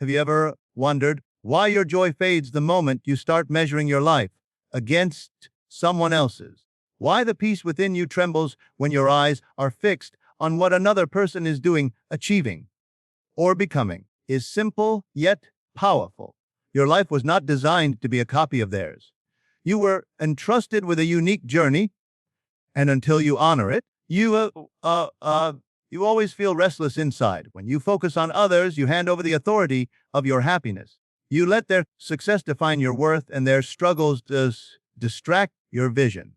Have you ever wondered why your joy fades the moment you start measuring your life against someone else's? Why the peace within you trembles when your eyes are fixed on what another person is doing, achieving, or becoming? Is simple yet powerful. Your life was not designed to be a copy of theirs. You were entrusted with a unique journey, and until you honor it, you always feel restless inside. When you focus on others, you hand over the authority of your happiness. You let their success define your worth, and their struggles distract your vision.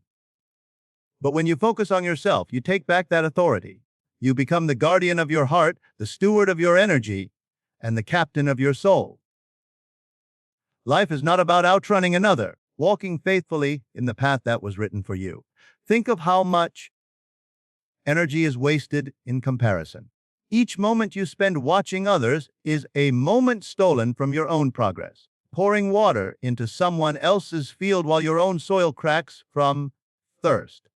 But when you focus on yourself, you take back that authority. You become the guardian of your heart, the steward of your energy, and the captain of your soul. Life is not about outrunning another, walking faithfully in the path that was written for you. Think of how much energy is wasted in comparison. Each moment you spend watching others is a moment stolen from your own progress. Pouring water into someone else's field while your own soil cracks from thirst.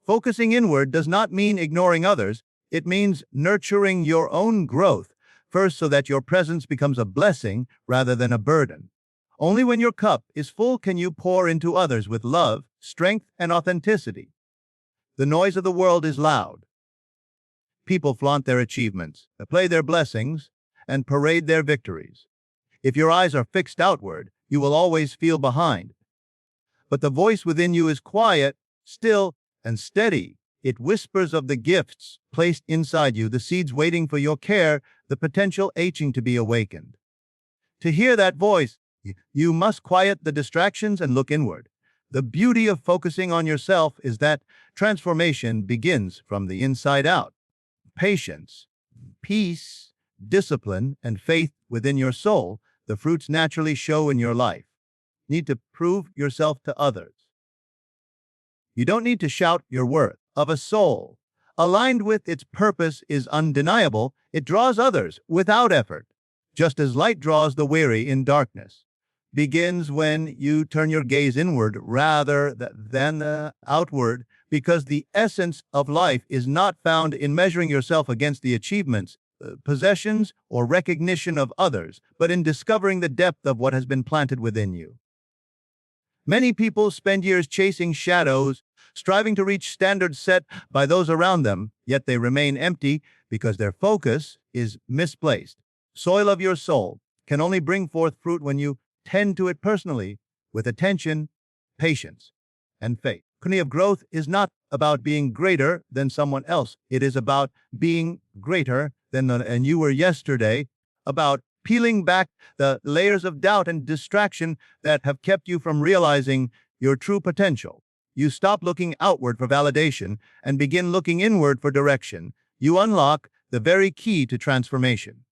Focusing inward does not mean ignoring others. It means nurturing your own growth first so that your presence becomes a blessing rather than a burden. Only when your cup is full can you pour into others with love, strength, and authenticity. The noise of the world is loud. People flaunt their achievements, play their blessings, and parade their victories. If your eyes are fixed outward, you will always feel behind. But the voice within you is quiet, still, and steady. It whispers of the gifts placed inside you, the seeds waiting for your care, the potential aching to be awakened. To hear that voice, you must quiet the distractions and look inward. The beauty of focusing on yourself is that transformation begins from the inside out. Patience, peace, discipline, and faith within your soul, the fruits naturally show in your life. Need to prove yourself to others. You don't need to shout your worth. Of a soul aligned with its purpose is undeniable. It draws others without effort, just as light draws the weary in darkness. Begins when you turn your gaze inward rather than outward, because the essence of life is not found in measuring yourself against the achievements, possessions, or recognition of others, but in discovering the depth of what has been planted within you. Many people spend years chasing shadows, striving to reach standards set by those around them, yet they remain empty because their focus is misplaced. Soil of your soul can only bring forth fruit when you tend to it personally with attention, patience, and faith. Of growth is not about being greater than someone else. It is about being greater than you were yesterday, about peeling back the layers of doubt and distraction that have kept you from realizing your true potential. You stop looking outward for validation and begin looking inward for direction. You unlock the very key to transformation.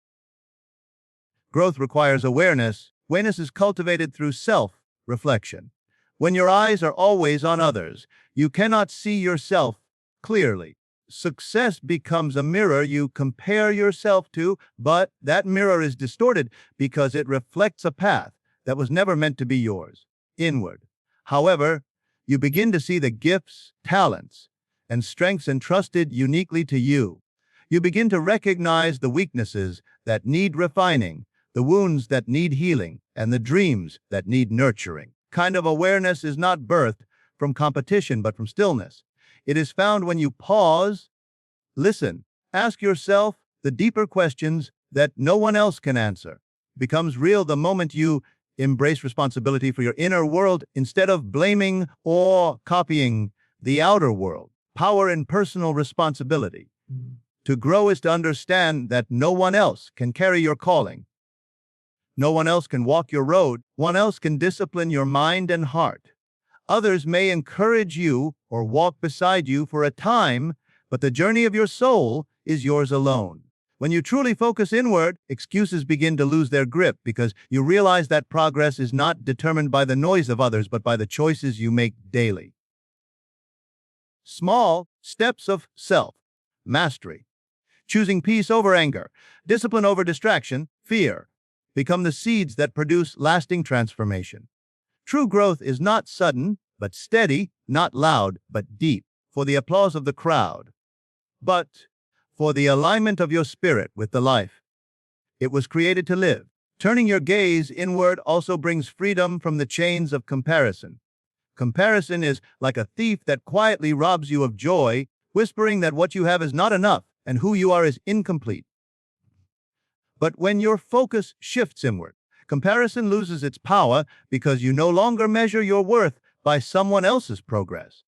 Growth requires awareness. Awareness is cultivated through self-reflection. When your eyes are always on others, you cannot see yourself clearly. Success becomes a mirror you compare yourself to, but that mirror is distorted because it reflects a path that was never meant to be yours, inward. However, you begin to see the gifts, talents, and strengths entrusted uniquely to you. You begin to recognize the weaknesses that need refining, the wounds that need healing, and the dreams that need nurturing. Kind of awareness is not birthed from competition, but from stillness. It is found when you pause, listen, ask yourself the deeper questions that no one else can answer. It becomes real the moment you embrace responsibility for your inner world instead of blaming or copying the outer world. Power in personal responsibility. To grow is to understand that no one else can carry your calling. No one else can walk your road. One else can discipline your mind and heart. Others may encourage you or walk beside you for a time, but the journey of your soul is yours alone. When you truly focus inward, excuses begin to lose their grip because you realize that progress is not determined by the noise of others, but by the choices you make daily. Small steps of self-mastery. Choosing peace over anger, discipline over distraction, fear, become the seeds that produce lasting transformation. True growth is not sudden, but steady, not loud, but deep, for the applause of the crowd, but for the alignment of your spirit with the life It was created to live. Turning your gaze inward also brings freedom from the chains of comparison. Comparison is like a thief that quietly robs you of joy, whispering that what you have is not enough and who you are is incomplete. But when your focus shifts inward, comparison loses its power because you no longer measure your worth by someone else's progress.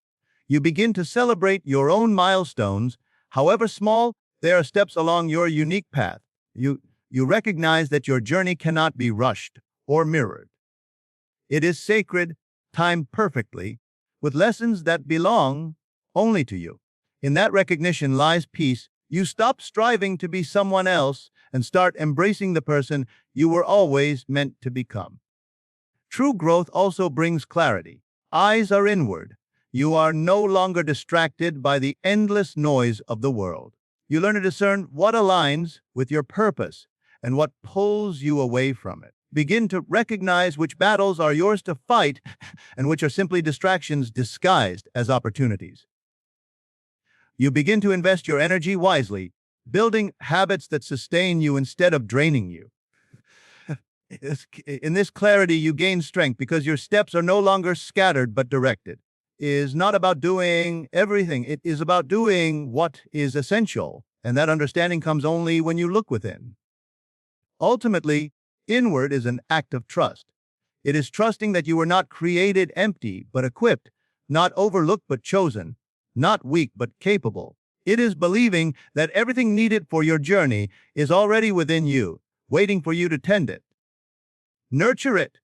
You begin to celebrate your own milestones, however small, they are steps along your unique path. You recognize that your journey cannot be rushed or mirrored. It is sacred, timed perfectly, with lessons that belong only to you. In that recognition lies peace. You stop striving to be someone else and start embracing the person you were always meant to become. True growth also brings clarity. Eyes are inward. You are no longer distracted by the endless noise of the world. You learn to discern what aligns with your purpose and what pulls you away from it. Begin to recognize which battles are yours to fight and which are simply distractions disguised as opportunities. You begin to invest your energy wisely, building habits that sustain you instead of draining you. In this clarity, you gain strength because your steps are no longer scattered but directed. It is not about doing everything. It is about doing what is essential, and that understanding comes only when you look within. Ultimately, inward is an act of trust. It is trusting that you were not created empty but equipped, not overlooked but chosen, not weak but capable. It is believing that everything needed for your journey is already within you, waiting for you to tend it. Nurture it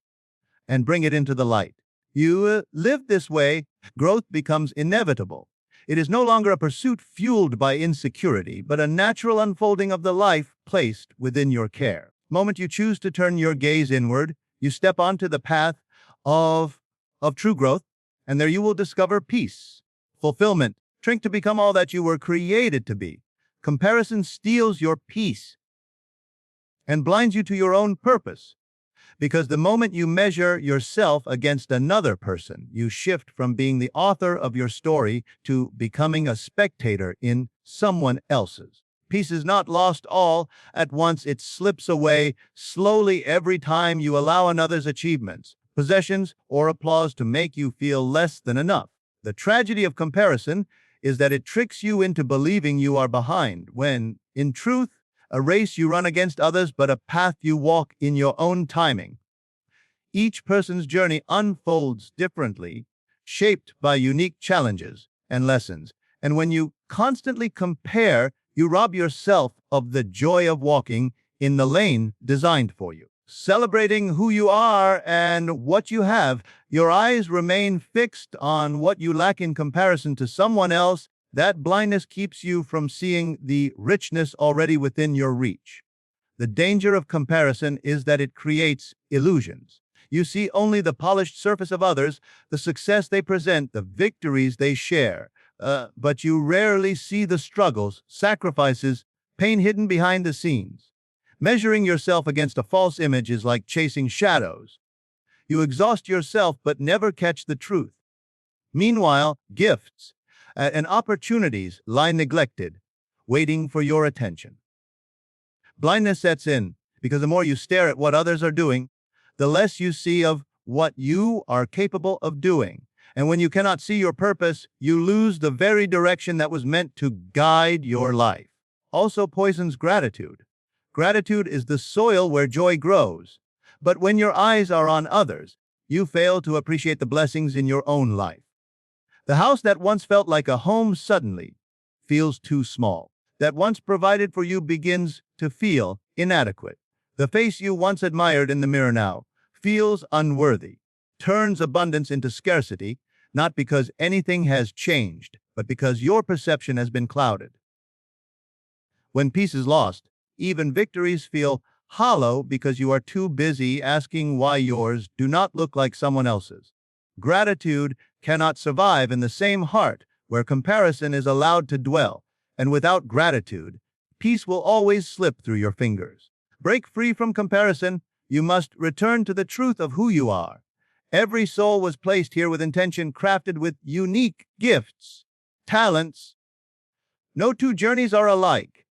and bring it into the light. You live this way, growth becomes inevitable. It is no longer a pursuit fueled by insecurity, but a natural unfolding of the life placed within your care. The moment you choose to turn your gaze inward, you step onto the path of true growth, and there you will discover peace, fulfillment, strength to become all that you were created to be. Comparison steals your peace and blinds you to your own purpose. Because the moment you measure yourself against another person, you shift from being the author of your story to becoming a spectator in someone else's. Peace is not lost all at once. It slips away slowly every time you allow another's achievements, possessions, or applause to make you feel less than enough. The tragedy of comparison is that it tricks you into believing you are behind, when, in truth, a race you run against others, but a path you walk in your own timing. Each person's journey unfolds differently, shaped by unique challenges and lessons. And when you constantly compare, you rob yourself of the joy of walking in the lane designed for you. Celebrating who you are and what you have, your eyes remain fixed on what you lack in comparison to someone else. That blindness keeps you from seeing the richness already within your reach. The danger of comparison is that it creates illusions. You see only the polished surface of others, the success they present, the victories they share, but you rarely see the struggles, sacrifices, pain hidden behind the scenes. Measuring yourself against a false image is like chasing shadows. You exhaust yourself but never catch the truth. Meanwhile, gifts and opportunities lie neglected, waiting for your attention. Blindness sets in because the more you stare at what others are doing, the less you see of what you are capable of doing. And when you cannot see your purpose, you lose the very direction that was meant to guide your life. Also poisons gratitude. Gratitude is the soil where joy grows. But when your eyes are on others, you fail to appreciate the blessings in your own life. The house that once felt like a home suddenly feels too small. That once provided for you begins to feel inadequate. The face you once admired in the mirror now feels unworthy, turns abundance into scarcity, not because anything has changed, but because your perception has been clouded. When peace is lost, even victories feel hollow because you are too busy asking why yours do not look like someone else's. Gratitude cannot survive in the same heart where comparison is allowed to dwell, and without gratitude, peace will always slip through your fingers. Break free from comparison. You must return to the truth of who you are. Every soul was placed here with intention, crafted with unique gifts, talents. No two journeys are alike.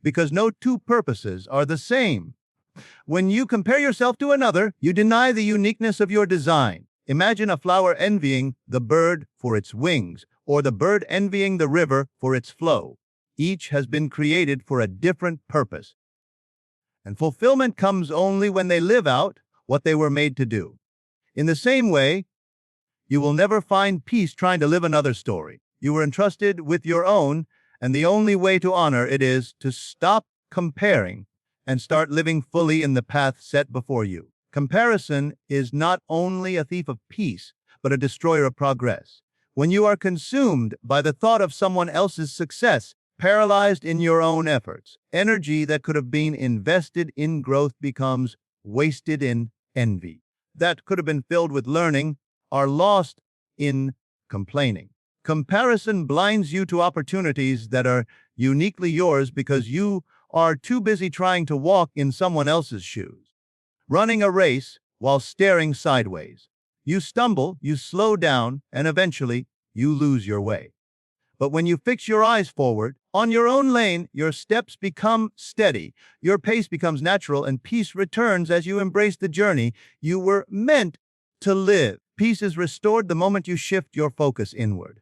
because no two purposes are the same. When you compare yourself to another, you deny the uniqueness of your design. Imagine a flower envying the bird for its wings, or the bird envying the river for its flow. Each has been created for a different purpose, and fulfillment comes only when they live out what they were made to do. In the same way, you will never find peace trying to live another story. You were entrusted with your own, and the only way to honor it is to stop comparing and start living fully in the path set before you. Comparison is not only a thief of peace, but a destroyer of progress. When you are consumed by the thought of someone else's success, paralyzed in your own efforts, energy that could have been invested in growth becomes wasted in envy. That could have been filled with learning are lost in complaining. Comparison blinds you to opportunities that are uniquely yours because you are too busy trying to walk in someone else's shoes, running a race while staring sideways. You stumble, you slow down, and eventually you lose your way. But when you fix your eyes forward, on your own lane, your steps become steady, your pace becomes natural, and peace returns as you embrace the journey you were meant to live. Peace is restored the moment you shift your focus inward.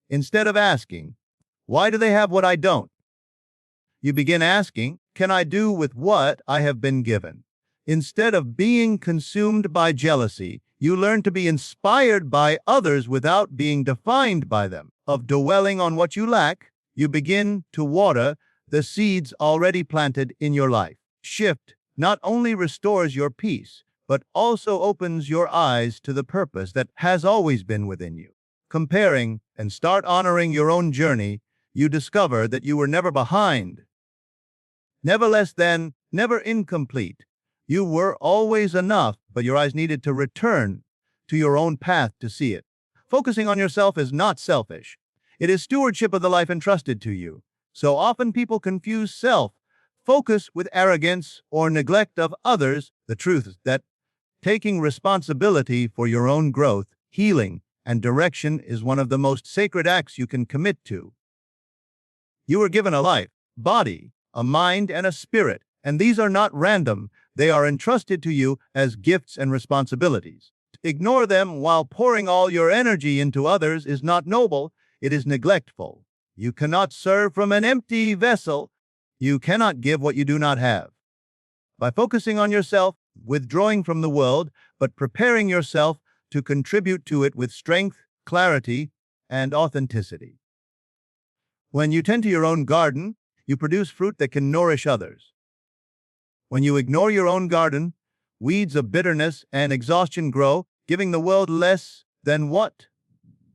Instead of asking, "Why do they have what I don't?" you begin asking, "Can I do with what I have been given?" Instead of being consumed by jealousy, you learn to be inspired by others without being defined by them. Of dwelling on what you lack, you begin to water the seeds already planted in your life. Shift not only restores your peace, but also opens your eyes to the purpose that has always been within you. Comparing and start honoring your own journey, you discover that you were never behind, never less than, never incomplete. You were always enough, but your eyes needed to return to your own path to see it. Focusing on yourself is not selfish. It is stewardship of the life entrusted to you. So often people confuse self-focus with arrogance or neglect of others. The truth is that taking responsibility for your own growth, healing, and direction is one of the most sacred acts you can commit to. You were given a life, body, a mind, and a spirit, and these are not random. They are entrusted to you as gifts and responsibilities. To ignore them while pouring all your energy into others is not noble, it is neglectful. You cannot serve from an empty vessel. You cannot give what you do not have. By focusing on yourself, withdrawing from the world, but preparing yourself to contribute to it with strength, clarity, and authenticity. When you tend to your own garden, you produce fruit that can nourish others. When you ignore your own garden, weeds of bitterness and exhaustion grow, giving the world less than what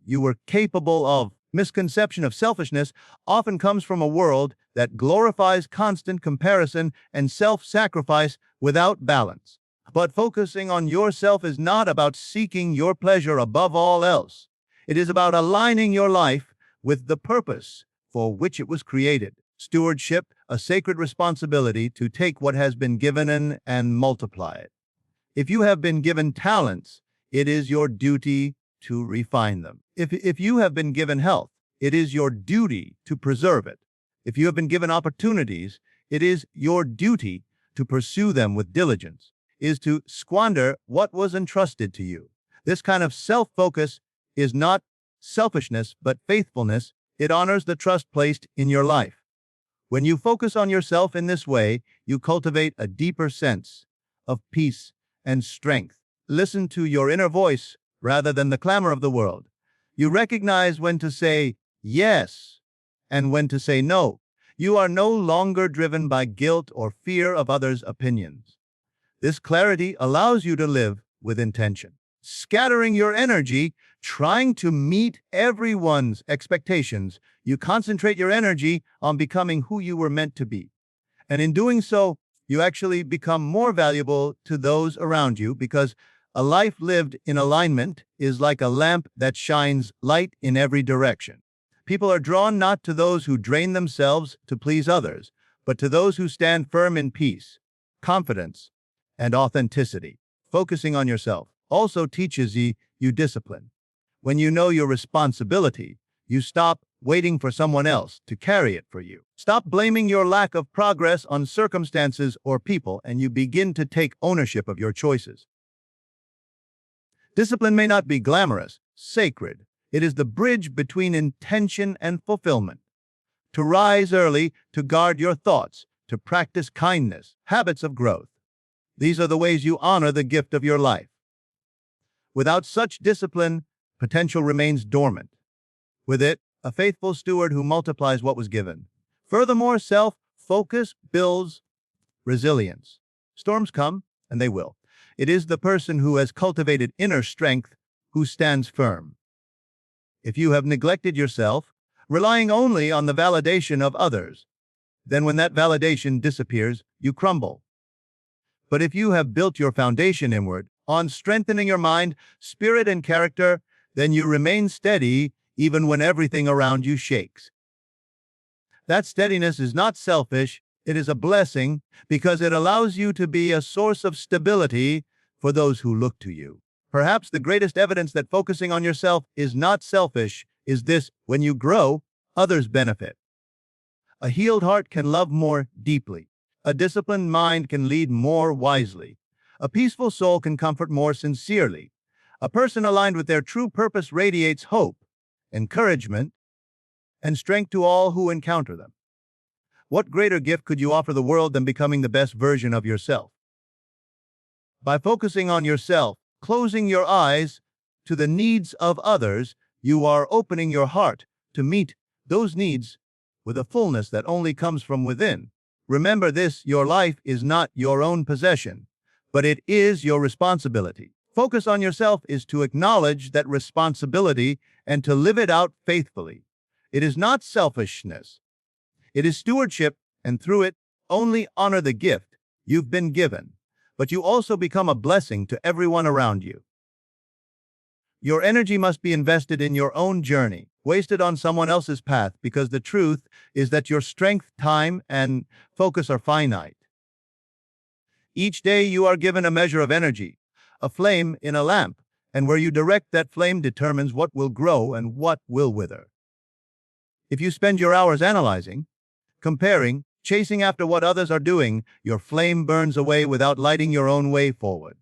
you were capable of. Misconception of selfishness often comes from a world that glorifies constant comparison and self-sacrifice without balance. But focusing on yourself is not about seeking your pleasure above all else. It is about aligning your life with the purpose for which it was created. Stewardship, a sacred responsibility to take what has been given and multiply it. If you have been given talents, it is your duty to refine them. If you have been given health, it is your duty to preserve it. If you have been given opportunities, it is your duty to pursue them with diligence, is to squander what was entrusted to you. This kind of self-focus is not selfishness, but faithfulness. It honors the trust placed in your life. When you focus on yourself in this way, you cultivate a deeper sense of peace and strength. Listen to your inner voice rather than the clamor of the world. You recognize when to say yes and when to say no. You are no longer driven by guilt or fear of others' opinions. This clarity allows you to live with intention. Scattering your energy, trying to meet everyone's expectations, you concentrate your energy on becoming who you were meant to be. And in doing so, you actually become more valuable to those around you because a life lived in alignment is like a lamp that shines light in every direction. People are drawn not to those who drain themselves to please others, but to those who stand firm in peace, confidence, and authenticity. Focusing on yourself also teaches you discipline. When you know your responsibility, You stop waiting for someone else to carry it for you. Stop blaming your lack of progress on circumstances or people, and you begin to take ownership of your choices. Discipline may not be glamorous, sacred. It is the bridge between intention and fulfillment. To rise early, to guard your thoughts, to practice kindness, habits of growth. These are the ways you honor the gift of your life. Without such discipline, potential remains dormant. With it, a faithful steward who multiplies what was given. Furthermore, self-focus builds resilience. Storms come, and they will. It is the person who has cultivated inner strength who stands firm. If you have neglected yourself, relying only on the validation of others, then when that validation disappears, you crumble. But if you have built your foundation inward, on strengthening your mind, spirit, and character, then you remain steady even when everything around you shakes. That steadiness is not selfish, it is a blessing because it allows you to be a source of stability for those who look to you. Perhaps the greatest evidence that focusing on yourself is not selfish is this: when you grow, others benefit. A healed heart can love more deeply. A disciplined mind can lead more wisely. A peaceful soul can comfort more sincerely. A person aligned with their true purpose radiates hope, encouragement, and strength to all who encounter them. What greater gift could you offer the world than becoming the best version of yourself? By focusing on yourself, closing your eyes to the needs of others, you are opening your heart to meet those needs with a fullness that only comes from within. Remember this: your life is not your own possession, but it is your responsibility. Focus on yourself is to acknowledge that responsibility and to live it out faithfully. It is not selfishness. It is stewardship, and through it, only honor the gift you've been given, but you also become a blessing to everyone around you. Your energy must be invested in your own journey, wasted on someone else's path, because the truth is that your strength, time, and focus are finite. Each day you are given a measure of energy, a flame in a lamp, and where you direct that flame determines what will grow and what will wither. If you spend your hours analyzing, comparing, chasing after what others are doing, your flame burns away without lighting your own way forward.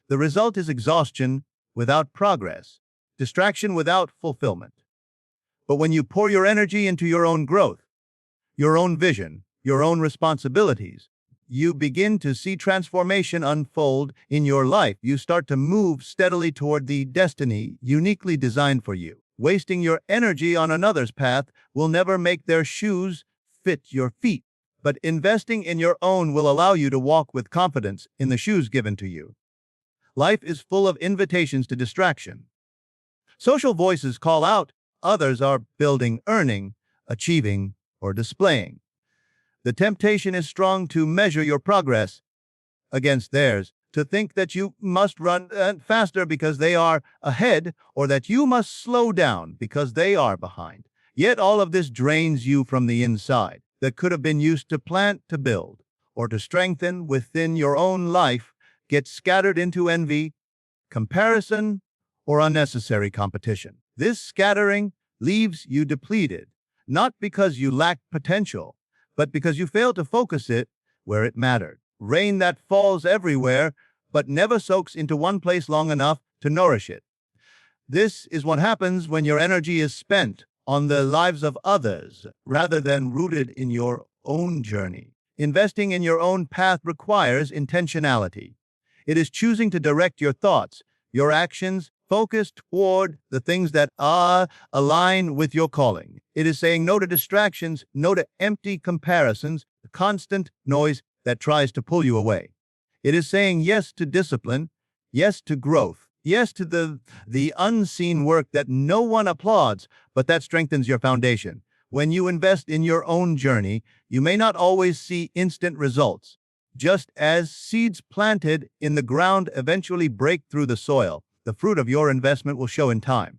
The result is exhaustion without progress, distraction without fulfillment. But when you pour your energy into your own growth, your own vision, your own responsibilities, you begin to see transformation unfold in your life. You start to move steadily toward the destiny uniquely designed for you. Wasting your energy on another's path will never make their shoes fit your feet, but investing in your own will allow you to walk with confidence in the shoes given to you. Life is full of invitations to distraction. Social voices call out, others are building, earning, achieving, or displaying. The temptation is strong to measure your progress against theirs, to think that you must run faster because they are ahead, or that you must slow down because they are behind. Yet all of this drains you from the inside, that could have been used to plant, to build, or to strengthen within your own life, gets scattered into envy, comparison, or unnecessary competition. This scattering leaves you depleted, not because you lack potential, but because you fail to focus it where it mattered. Rain that falls everywhere, but never soaks into one place long enough to nourish it. This is what happens when your energy is spent on the lives of others rather than rooted in your own journey. Investing in your own path requires intentionality. It is choosing to direct your thoughts, your actions, focused toward the things that align with your calling. It is saying no to distractions, no to empty comparisons, the constant noise that tries to pull you away. It is saying yes to discipline, yes to growth, yes to the unseen work that no one applauds, but that strengthens your foundation. When you invest in your own journey, you may not always see instant results. Just as seeds planted in the ground eventually break through the soil, the fruit of your investment will show in time.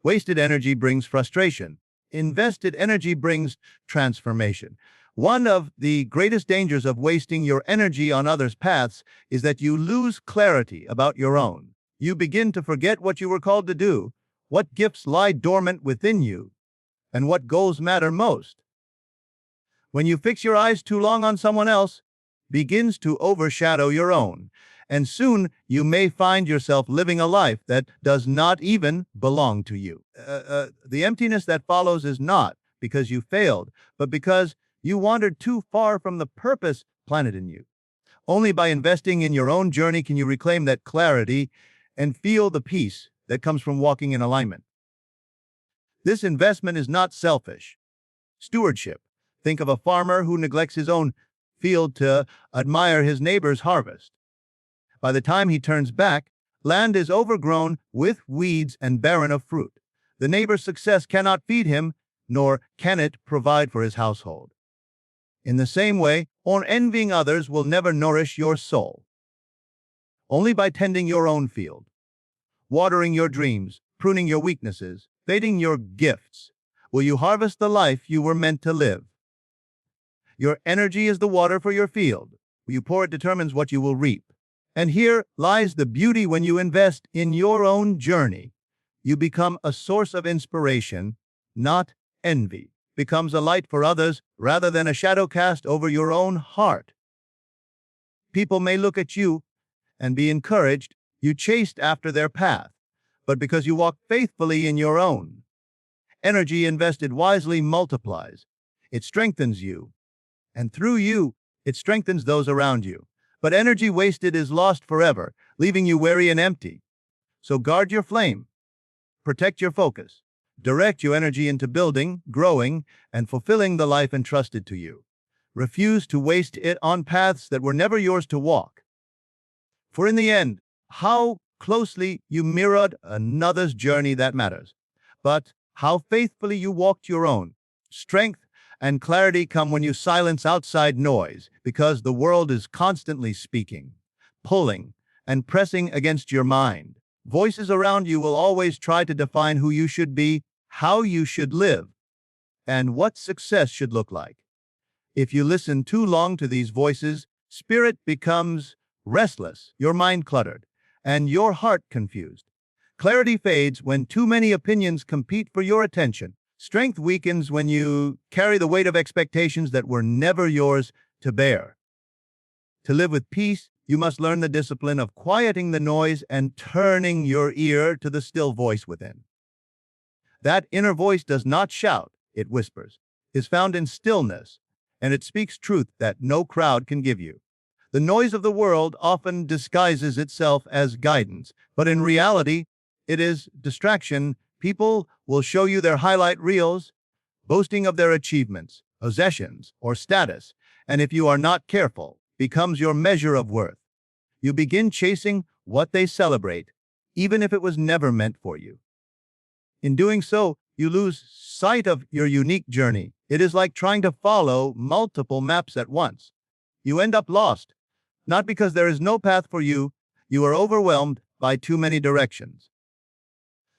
Wasted energy brings frustration. Invested energy brings transformation. One of the greatest dangers of wasting your energy on others' paths is that you lose clarity about your own. You begin to forget what you were called to do, what gifts lie dormant within you, and what goals matter most. When you fix your eyes too long on someone else, begins to overshadow your own, and soon you may find yourself living a life that does not even belong to you. The emptiness that follows is not because you failed, but because you wandered too far from the purpose planted in you. Only by investing in your own journey can you reclaim that clarity and feel the peace that comes from walking in alignment. This investment is not selfish. Stewardship. Think of a farmer who neglects his own field to admire his neighbor's harvest. By the time he turns back, land is overgrown with weeds and barren of fruit. The neighbor's success cannot feed him, nor can it provide for his household. In the same way, envying others will never nourish your soul. Only by tending your own field, watering your dreams, pruning your weaknesses, fading your gifts, will you harvest the life you were meant to live. Your energy is the water for your field. Where you pour it determines what you will reap. And here lies the beauty when you invest in your own journey. You become a source of inspiration, not envy. Becomes a light for others rather than a shadow cast over your own heart. People may look at you and be encouraged. You chased after their path, but because you walk faithfully in your own. Energy invested wisely multiplies. It strengthens you, and through you, it strengthens those around you. But energy wasted is lost forever, leaving you weary and empty. So guard your flame. Protect your focus. Direct your energy into building, growing, and fulfilling the life entrusted to you. Refuse to waste it on paths that were never yours to walk. For in the end, how closely you mirrored another's journey that matters, but how faithfully you walked your own. Strength and clarity come when you silence outside noise, because the world is constantly speaking, pulling, and pressing against your mind. Voices around you will always try to define who you should be, how you should live, and what success should look like. If you listen too long to these voices, spirit becomes restless, your mind cluttered, and your heart confused. Clarity fades when too many opinions compete for your attention. Strength weakens when you carry the weight of expectations that were never yours to bear. To live with peace, you must learn the discipline of quieting the noise and turning your ear to the still voice within. That inner voice does not shout, it whispers, is found in stillness, and it speaks truth that no crowd can give you. The noise of the world often disguises itself as guidance, but in reality, it is distraction. People will show you their highlight reels, boasting of their achievements, possessions, or status, and if you are not careful, becomes your measure of worth. You begin chasing what they celebrate, even if it was never meant for you. In doing so, you lose sight of your unique journey. It is like trying to follow multiple maps at once. You end up lost, not because there is no path for you, you are overwhelmed by too many directions.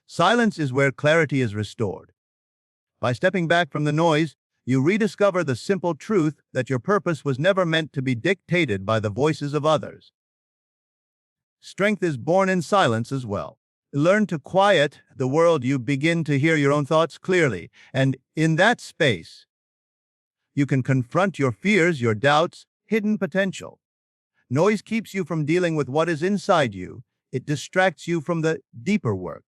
Silence is where clarity is restored. By stepping back from the noise, you rediscover the simple truth that your purpose was never meant to be dictated by the voices of others. Strength is born in silence as well. Learn to quiet the world. You begin to hear your own thoughts clearly, and in that space, you can confront your fears, your doubts, hidden potential. Noise keeps you from dealing with what is inside you. It distracts you from the deeper work.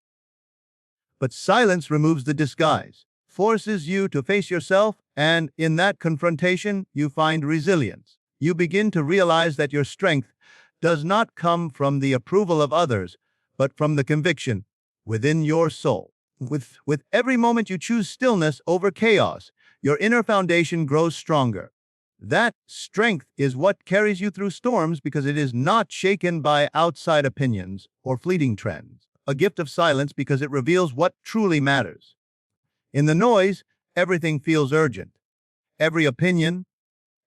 But silence removes the disguise, forces you to face yourself, and in that confrontation, you find resilience. You begin to realize that your strength does not come from the approval of others, but from the conviction within your soul. With every moment you choose stillness over chaos, your inner foundation grows stronger. That strength is what carries you through storms because it is not shaken by outside opinions or fleeting trends. A gift of silence because it reveals what truly matters. In the noise, everything feels urgent. Every opinion,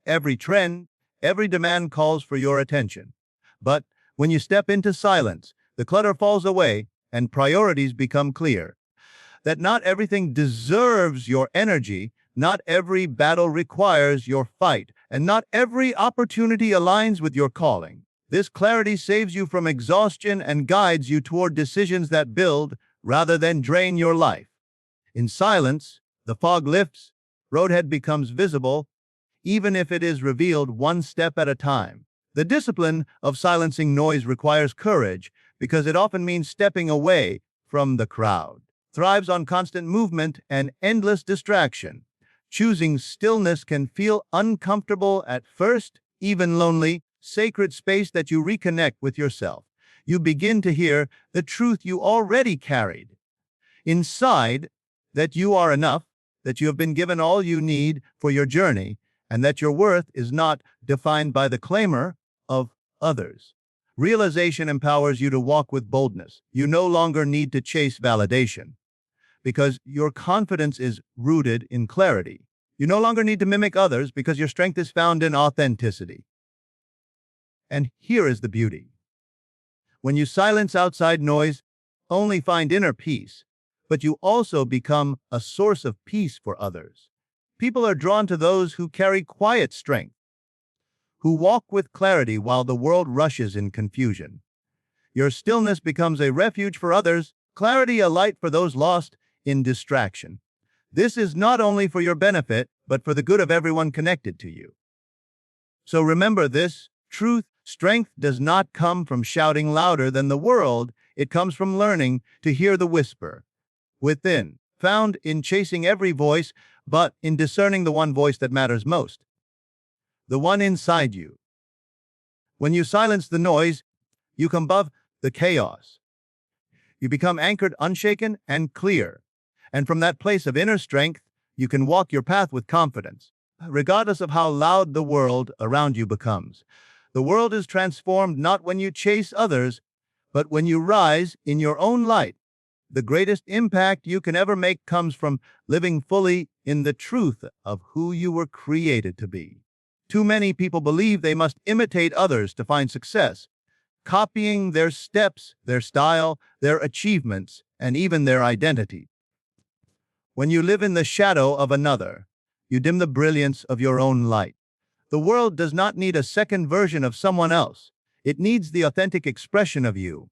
every trend, every demand calls for your attention. But when you step into silence, the clutter falls away and priorities become clear. That not everything deserves your energy, not every battle requires your fight, and not every opportunity aligns with your calling. This clarity saves you from exhaustion and guides you toward decisions that build rather than drain your life. In silence, the fog lifts, roadhead becomes visible, even if it is revealed one step at a time. The discipline of silencing noise requires courage because it often means stepping away from the crowd. Thrives on constant movement and endless distraction. Choosing stillness can feel uncomfortable at first, even lonely, sacred space that you reconnect with yourself. You begin to hear the truth you already carried inside, that you are enough, that you have been given all you need for your journey, and that your worth is not defined by the clamor of others. Realization empowers you to walk with boldness. You no longer need to chase validation because your confidence is rooted in clarity. You no longer need to mimic others because your strength is found in authenticity. And here is the beauty. When you silence outside noise, only find inner peace, but you also become a source of peace for others. People are drawn to those who carry quiet strength, who walk with clarity while the world rushes in confusion. Your stillness becomes a refuge for others, clarity a light for those lost in distraction. This is not only for your benefit, but for the good of everyone connected to you. So remember this truth: strength does not come from shouting louder than the world, it comes from learning to hear the whisper within, found in chasing every voice, but in discerning the one voice that matters most, the one inside you. When you silence the noise, you come above the chaos. You become anchored, unshaken, and clear. And from that place of inner strength, you can walk your path with confidence, regardless of how loud the world around you becomes. The world is transformed not when you chase others, but when you rise in your own light. The greatest impact you can ever make comes from living fully in the truth of who you were created to be. Too many people believe they must imitate others to find success, copying their steps, their style, their achievements, and even their identity. When you live in the shadow of another, you dim the brilliance of your own light. The world does not need a second version of someone else. It needs the authentic expression of you.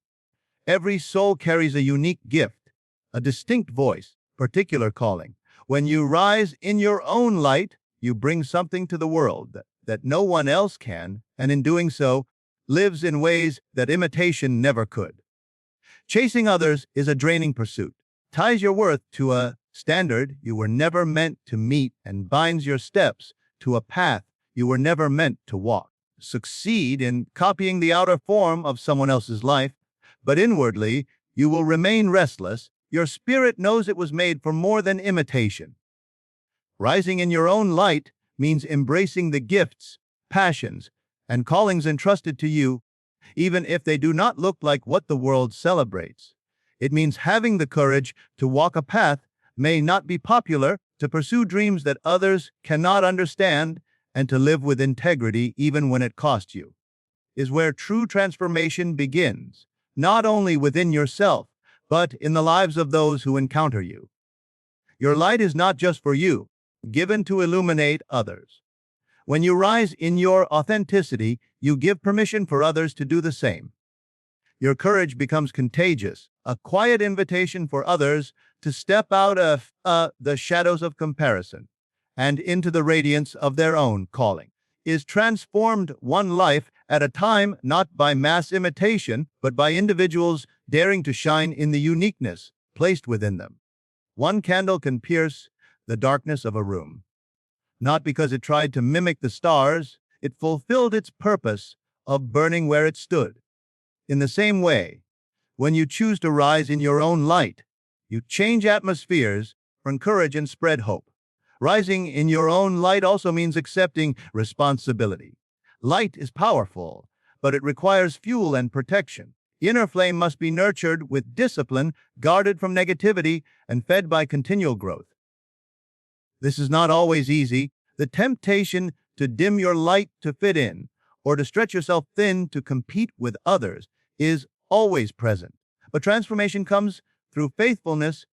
Every soul carries a unique gift, a distinct voice, particular calling. When you rise in your own light, you bring something to the world that no one else can, and in doing so, lives in ways that imitation never could. Chasing others is a draining pursuit, ties your worth to a standard you were never meant to meet, and binds your steps to a path you were never meant to walk. Succeed in copying the outer form of someone else's life, but inwardly you will remain restless. Your spirit knows it was made for more than imitation. Rising in your own light means embracing the gifts, passions, and callings entrusted to you, even if they do not look like what the world celebrates. It means having the courage to walk a path may not be popular, to pursue dreams that others cannot understand, and to live with integrity even when it costs you. Is where true transformation begins, not only within yourself, but in the lives of those who encounter you. Your light is not just for you, given to illuminate others. When you rise in your authenticity, you give permission for others to do the same. Your courage becomes contagious, a quiet invitation for others to step out of the shadows of comparison and into the radiance of their own calling. Is transformed one life at a time, not by mass imitation, but by individuals daring to shine in the uniqueness placed within them. One candle can pierce the darkness of a room. Not because it tried to mimic the stars, it fulfilled its purpose of burning where it stood. In the same way, when you choose to rise in your own light, you change atmospheres, bring courage, and spread hope. Rising in your own light also means accepting responsibility. Light is powerful, but it requires fuel and protection. The inner flame must be nurtured with discipline, guarded from negativity, and fed by continual growth. This is not always easy. The temptation to dim your light to fit in, or to stretch yourself thin to compete with others, is always present. But transformation comes through faithfulness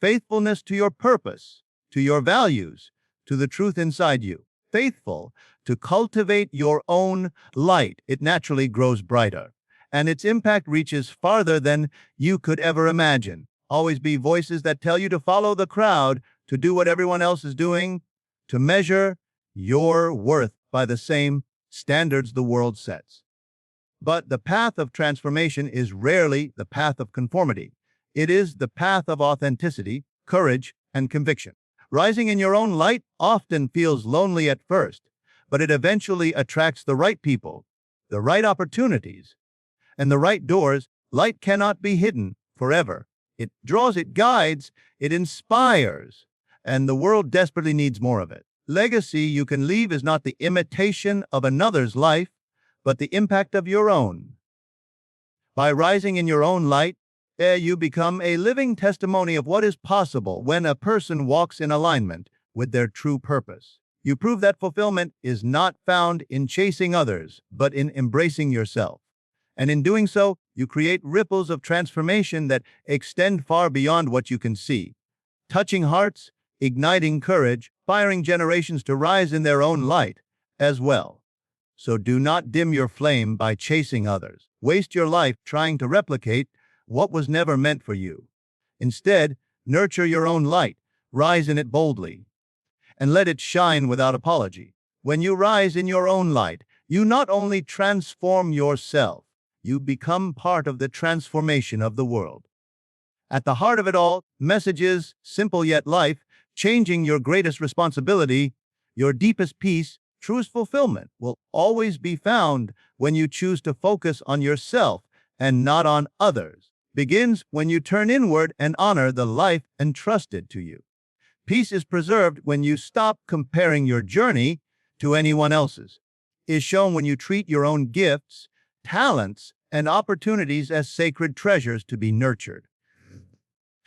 to your purpose, to your values, to the truth inside you. Faithful to cultivate your own light, it naturally grows brighter, and its impact reaches farther than you could ever imagine. always be voices that tell you to follow the crowd, to do what everyone else is doing, to measure your worth by the same standards the world sets. But the path of transformation is rarely the path of conformity. It is the path of authenticity, courage, and conviction. Rising in your own light often feels lonely at first, but it eventually attracts the right people, the right opportunities, and the right doors. Light cannot be hidden forever. It draws, it guides, it inspires, and the world desperately needs more of it. Legacy you can leave is not the imitation of another's life, but the impact of your own. By rising in your own light, you become a living testimony of what is possible when a person walks in alignment with their true purpose. You prove that fulfillment is not found in chasing others, but in embracing yourself. And in doing so, you create ripples of transformation that extend far beyond what you can see, touching hearts, igniting courage, inspiring generations to rise in their own light as well. So do not dim your flame by chasing others. Waste your life trying to replicate what was never meant for you. Instead, nurture your own light, rise in it boldly, and let it shine without apology. When you rise in your own light, you not only transform yourself, you become part of the transformation of the world. At the heart of it all, message is simple yet life, changing your greatest responsibility, your deepest peace, truest fulfillment will always be found when you choose to focus on yourself and not on others. Begins when you turn inward and honor the life entrusted to you. Peace is preserved when you stop comparing your journey to anyone else's. Is shown when you treat your own gifts, talents, and opportunities as sacred treasures to be nurtured.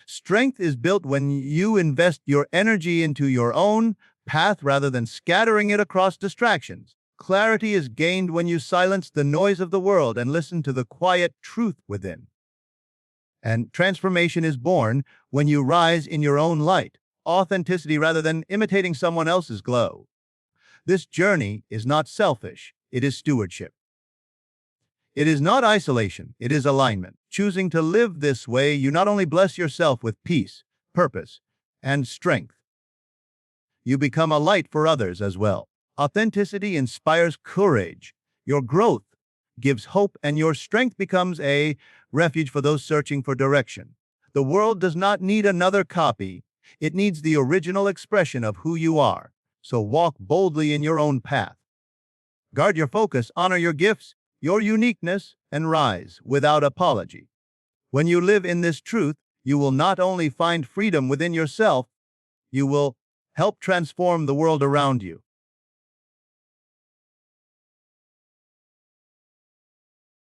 Strength is built when you invest your energy into your own path rather than scattering it across distractions. Clarity is gained when you silence the noise of the world and listen to the quiet truth within. And transformation is born when you rise in your own light, authenticity rather than imitating someone else's glow. This journey is not selfish, it is stewardship. It is not isolation, it is alignment. Choosing to live this way, you not only bless yourself with peace, purpose, and strength, you become a light for others as well. Authenticity inspires courage. Your growth gives hope, and your strength becomes a refuge for those searching for direction. The world does not need another copy. It needs the original expression of who you are. So walk boldly in your own path. Guard your focus, honor your gifts, your uniqueness, and rise without apology. When you live in this truth, you will not only find freedom within yourself, you will help transform the world around you.